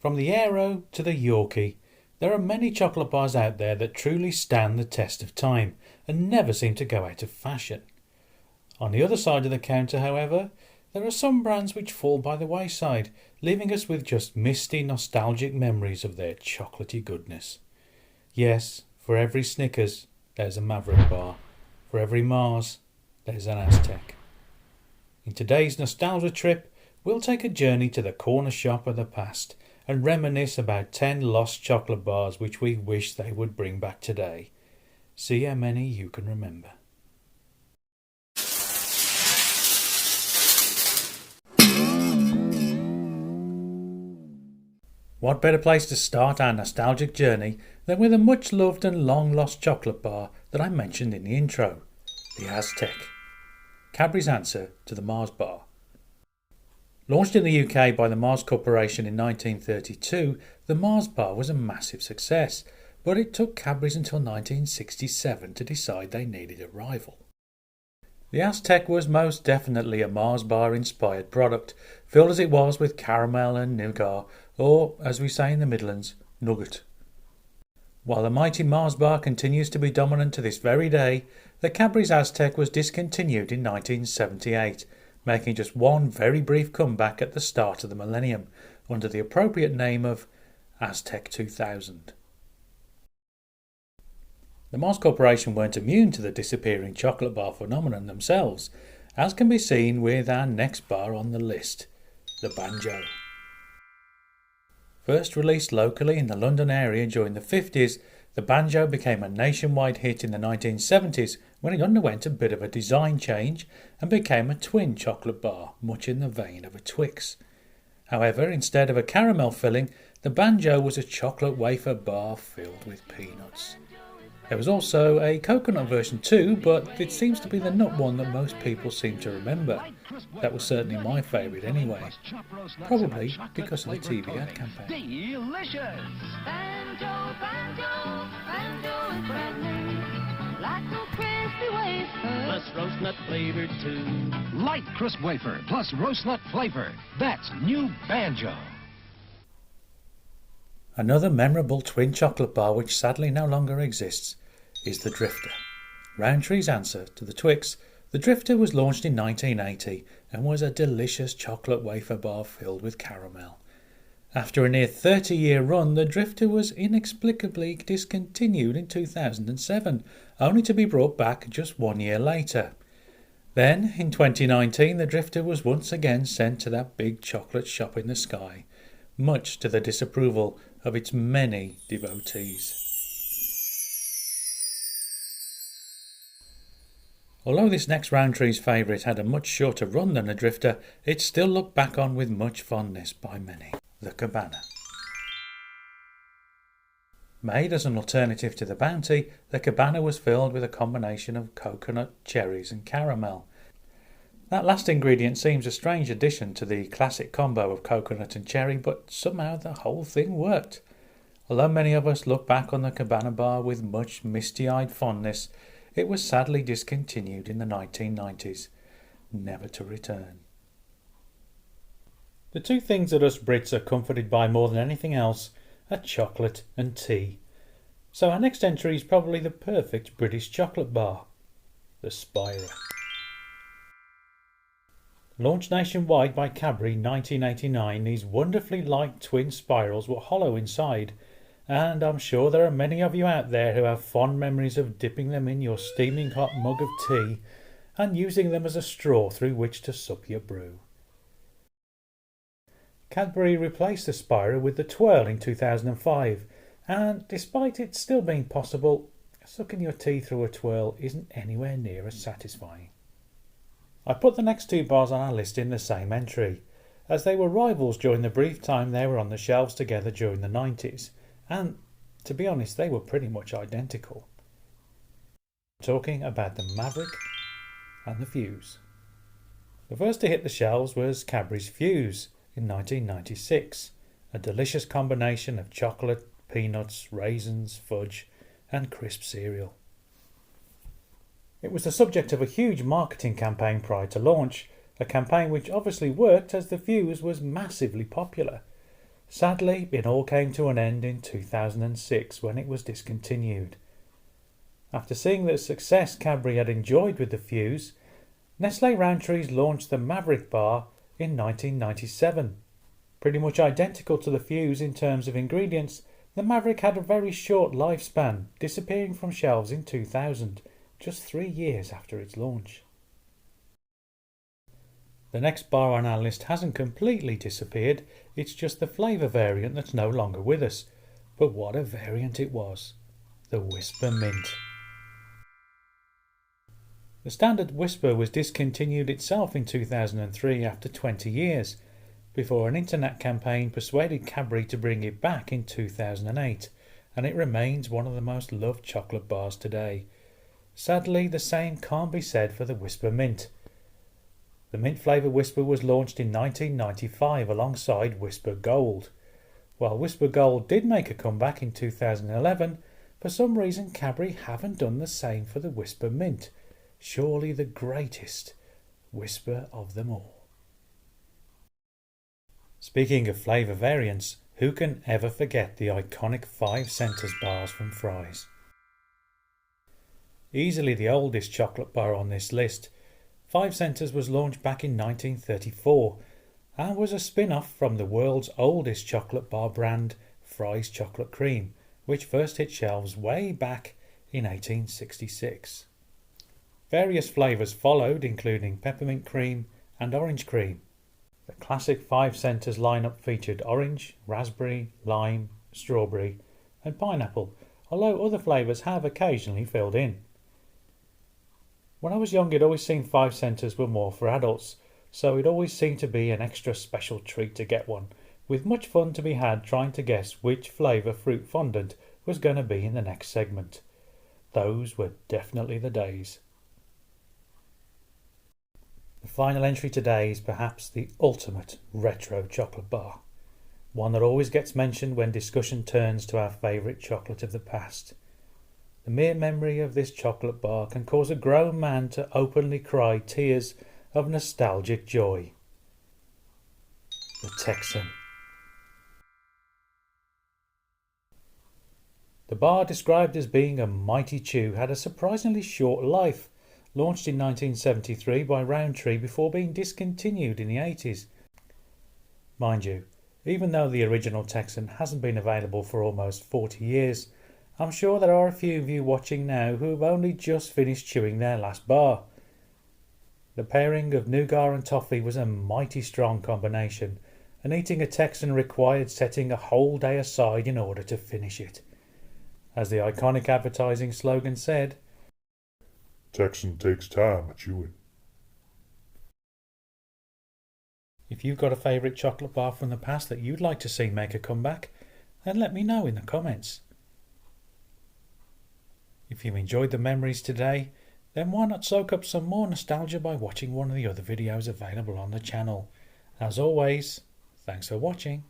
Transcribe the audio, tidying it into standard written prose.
From the Aero to the Yorkie, there are many chocolate bars out there that truly stand the test of time and never seem to go out of fashion. On the other side of the counter, however, there are some brands which fall by the wayside, leaving us with just misty, nostalgic memories of their chocolatey goodness. Yes, for every Snickers, there's a Maverick bar. For every Mars, there's an Aztec. In today's nostalgia trip, we'll take a journey to the corner shop of the past and reminisce about 10 lost chocolate bars which we wish they would bring back today. See how many you can remember. What better place to start our nostalgic journey than with a much loved and long lost chocolate bar that I mentioned in the intro, the Aztec. Cadbury's answer to the Mars bar. Launched in the UK by the Mars Corporation in 1932, the Mars bar was a massive success, but it took Cadbury's until 1967 to decide they needed a rival. The Aztec was most definitely a Mars bar inspired product, filled as it was with caramel and nougat, or, as we say in the Midlands, nugget. While the mighty Mars bar continues to be dominant to this very day, the Cadbury's Aztec was discontinued in 1978, making just one very brief comeback at the start of the millennium, under the appropriate name of Aztec 2000. The Mars Corporation weren't immune to the disappearing chocolate bar phenomenon themselves, as can be seen with our next bar on the list, the Banjo. First released locally in the London area during the 50s, the Banjo became a nationwide hit in the 1970s when it underwent a bit of a design change and became a twin chocolate bar, much in the vein of a Twix. However, instead of a caramel filling, the Banjo was a chocolate wafer bar filled with peanuts. There was also a coconut version too, but it seems to be the nut one that most people seem to remember. That was certainly my favourite anyway, probably because of the TV ad campaign. Delicious! Banjo, banjo, banjo is brand new, like a crispy wafer, plus roast nut flavour too. Light crisp wafer plus roast nut flavor. That's new Banjo. Another memorable twin chocolate bar which sadly no longer exists is the Drifter. Rowntree's answer to the Twix, the Drifter was launched in 1980 and was a delicious chocolate wafer bar filled with caramel. After a near 30-year run, the Drifter was inexplicably discontinued in 2007, only to be brought back just 1 year later. Then, in 2019, the Drifter was once again sent to that big chocolate shop in the sky, much to the disapproval of its many devotees. Although this next Rowntree's favourite had a much shorter run than the Drifter, it's still looked back on with much fondness by many. The Cabana. Made as an alternative to the Bounty, the Cabana was filled with a combination of coconut, cherries and caramel. That last ingredient seems a strange addition to the classic combo of coconut and cherry, but somehow the whole thing worked. Although many of us look back on the Cabana bar with much misty-eyed fondness, it was sadly discontinued in the 1990s, never to return. The two things that us Brits are comforted by more than anything else are chocolate and tea. So our next entry is probably the perfect British chocolate bar, the Spira. Launched nationwide by Cadbury in 1989, these wonderfully light twin spirals were hollow inside, and I'm sure there are many of you out there who have fond memories of dipping them in your steaming hot mug of tea and using them as a straw through which to sup your brew. Cadbury replaced the Spira with the Twirl in 2005, and despite it still being possible, sucking your tea through a twirl isn't anywhere near as satisfying. I put the next two bars on our list in the same entry, as they were rivals during the brief time they were on the shelves together during the 90s, and, to be honest, they were pretty much identical. I'm talking about the Maverick and the Fuse. The first to hit the shelves was Cadbury's Fuse in 1996, a delicious combination of chocolate, peanuts, raisins, fudge and crisp cereal. It was the subject of a huge marketing campaign prior to launch, a campaign which obviously worked as the Fuse was massively popular. Sadly, it all came to an end in 2006 when it was discontinued. After seeing the success Cadbury had enjoyed with the Fuse, Nestlé Rowntree's launched the Maverick bar in 1997. Pretty much identical to the Fuse in terms of ingredients, the Maverick had a very short lifespan, disappearing from shelves in 2000, just 3 years after its launch. The next bar on our list hasn't completely disappeared, it's just the flavour variant that's no longer with us. But what a variant it was. The Whisper Mint. The standard Whisper was discontinued itself in 2003 after 20 years, before an internet campaign persuaded Cadbury to bring it back in 2008, and it remains one of the most loved chocolate bars today. Sadly, the same can't be said for the Whisper Mint. The mint flavour Whisper was launched in 1995 alongside Whisper Gold. While Whisper Gold did make a comeback in 2011, for some reason Cadbury haven't done the same for the Whisper Mint, surely the greatest Whisper of them all. Speaking of flavour variants, who can ever forget the iconic 5 Centres bars from Fry's? Easily the oldest chocolate bar on this list, 5 Centres was launched back in 1934 and was a spin-off from the world's oldest chocolate bar brand, Fry's Chocolate Cream, which first hit shelves way back in 1866. Various flavours followed, including peppermint cream and orange cream. The classic 5 Centres lineup featured orange, raspberry, lime, strawberry and pineapple, although other flavours have occasionally filled in. When I was young, it always seemed 5 Centres were more for adults, so it always seemed to be an extra special treat to get one, with much fun to be had trying to guess which flavour fruit fondant was going to be in the next segment. Those were definitely the days. The final entry today is perhaps the ultimate retro chocolate bar, one that always gets mentioned when discussion turns to our favourite chocolate of the past. The mere memory of this chocolate bar can cause a grown man to openly cry tears of nostalgic joy. The Texan. The bar, described as being a mighty chew, had a surprisingly short life, launched in 1973 by Rowntree before being discontinued in the 80s. Mind you, even though the original Texan hasn't been available for almost 40 years, I'm sure there are a few of you watching now who have only just finished chewing their last bar. The pairing of nougat and toffee was a mighty strong combination, and eating a Texan required setting a whole day aside in order to finish it. As the iconic advertising slogan said, Texan takes time a chewing. If you've got a favourite chocolate bar from the past that you'd like to see make a comeback, then let me know in the comments. If you enjoyed the memories today, then why not soak up some more nostalgia by watching one of the other videos available on the channel. As always, thanks for watching.